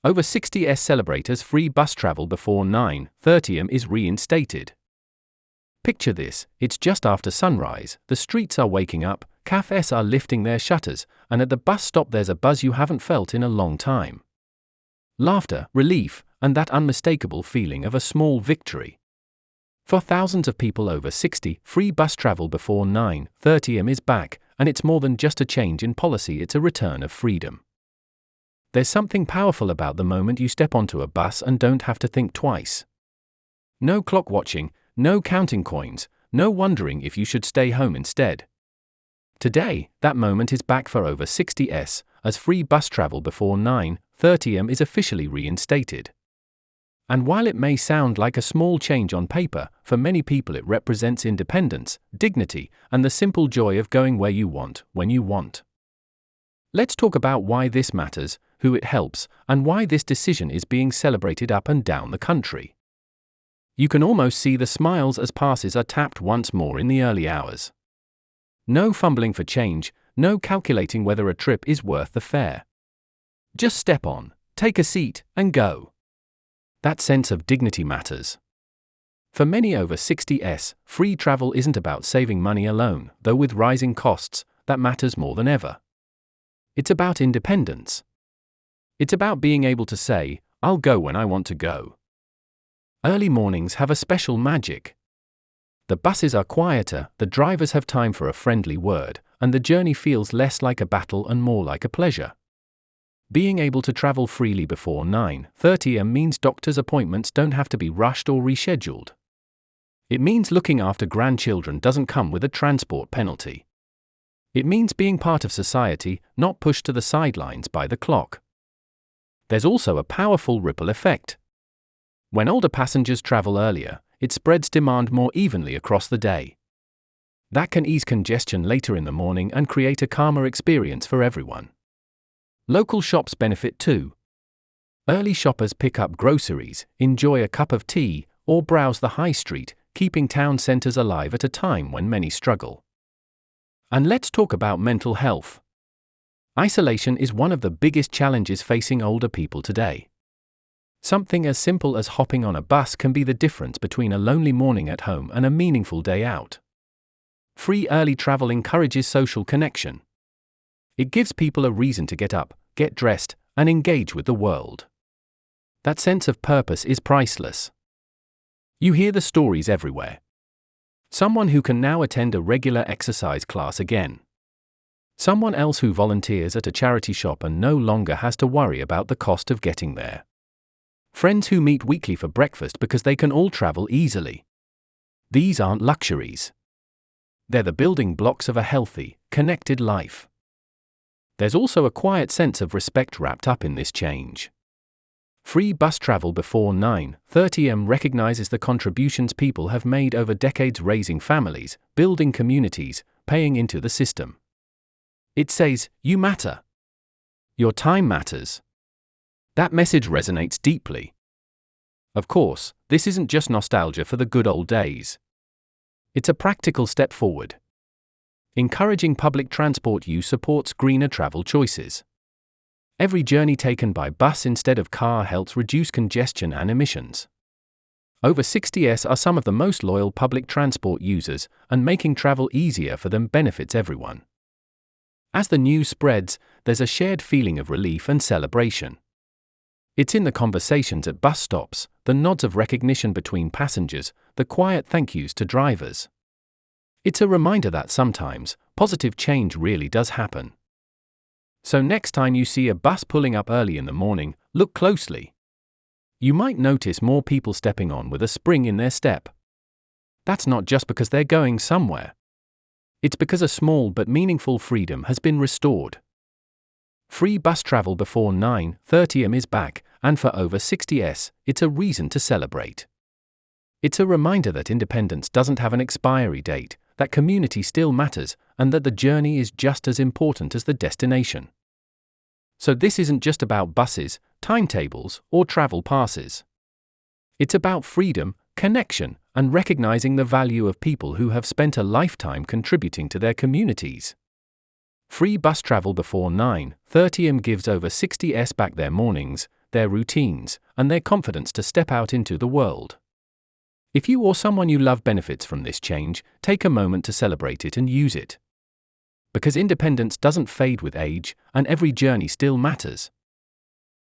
Over-60s celebrate as free bus travel before 9:30 am is reinstated. Picture this, it's just after sunrise, the streets are waking up, cafes are lifting their shutters, and at the bus stop there's a buzz you haven't felt in a long time. Laughter, relief, and that unmistakable feeling of a small victory. For thousands of people over 60, free bus travel before 9:30 am is back, and it's more than just a change in policy, it's a return of freedom. There's something powerful about the moment you step onto a bus and don't have to think twice. No clock watching, no counting coins, no wondering if you should stay home instead. Today, that moment is back for over-60s, as free bus travel before 9:30 am is officially reinstated. And while it may sound like a small change on paper, for many people it represents independence, dignity, and the simple joy of going where you want, when you want. Let's talk about why this matters, who it helps, and why this decision is being celebrated up and down the country. You can almost see the smiles as passes are tapped once more in the early hours. No fumbling for change, no calculating whether a trip is worth the fare. Just step on, take a seat, and go. That sense of dignity matters. For many over-60s, free travel isn't about saving money alone, though with rising costs, that matters more than ever. It's about independence. It's about being able to say, I'll go when I want to go. Early mornings have a special magic. The buses are quieter, the drivers have time for a friendly word, and the journey feels less like a battle and more like a pleasure. Being able to travel freely before 9:30 am means doctor's appointments don't have to be rushed or rescheduled. It means looking after grandchildren doesn't come with a transport penalty. It means being part of society, not pushed to the sidelines by the clock. There's also a powerful ripple effect. When older passengers travel earlier, it spreads demand more evenly across the day. That can ease congestion later in the morning and create a calmer experience for everyone. Local shops benefit too. Early shoppers pick up groceries, enjoy a cup of tea, or browse the high street, keeping town centres alive at a time when many struggle. And let's talk about mental health. Isolation is one of the biggest challenges facing older people today. Something as simple as hopping on a bus can be the difference between a lonely morning at home and a meaningful day out. Free early travel encourages social connection. It gives people a reason to get up, get dressed, and engage with the world. That sense of purpose is priceless. You hear the stories everywhere. Someone who can now attend a regular exercise class again. Someone else who volunteers at a charity shop and no longer has to worry about the cost of getting there. Friends who meet weekly for breakfast because they can all travel easily. These aren't luxuries. They're the building blocks of a healthy, connected life. There's also a quiet sense of respect wrapped up in this change. Free bus travel before 9:30 am recognizes the contributions people have made over decades raising families, building communities, paying into the system. It says, you matter. Your time matters. That message resonates deeply. Of course, this isn't just nostalgia for the good old days. It's a practical step forward. Encouraging public transport use supports greener travel choices. Every journey taken by bus instead of car helps reduce congestion and emissions. Over-60s are some of the most loyal public transport users, and making travel easier for them benefits everyone. As the news spreads, there's a shared feeling of relief and celebration. It's in the conversations at bus stops, the nods of recognition between passengers, the quiet thank yous to drivers. It's a reminder that sometimes, positive change really does happen. So next time you see a bus pulling up early in the morning, look closely. You might notice more people stepping on with a spring in their step. That's not just because they're going somewhere. It's because a small but meaningful freedom has been restored. Free bus travel before 9:30 am is back, and for over-60s, it's a reason to celebrate. It's a reminder that independence doesn't have an expiry date, that community still matters, and that the journey is just as important as the destination. So this isn't just about buses, timetables, or travel passes. It's about freedom, connection, and recognizing the value of people who have spent a lifetime contributing to their communities. Free bus travel before 9:30 am gives over-60s back their mornings, their routines, and their confidence to step out into the world. If you or someone you love benefits from this change, take a moment to celebrate it and use it. Because independence doesn't fade with age, and every journey still matters.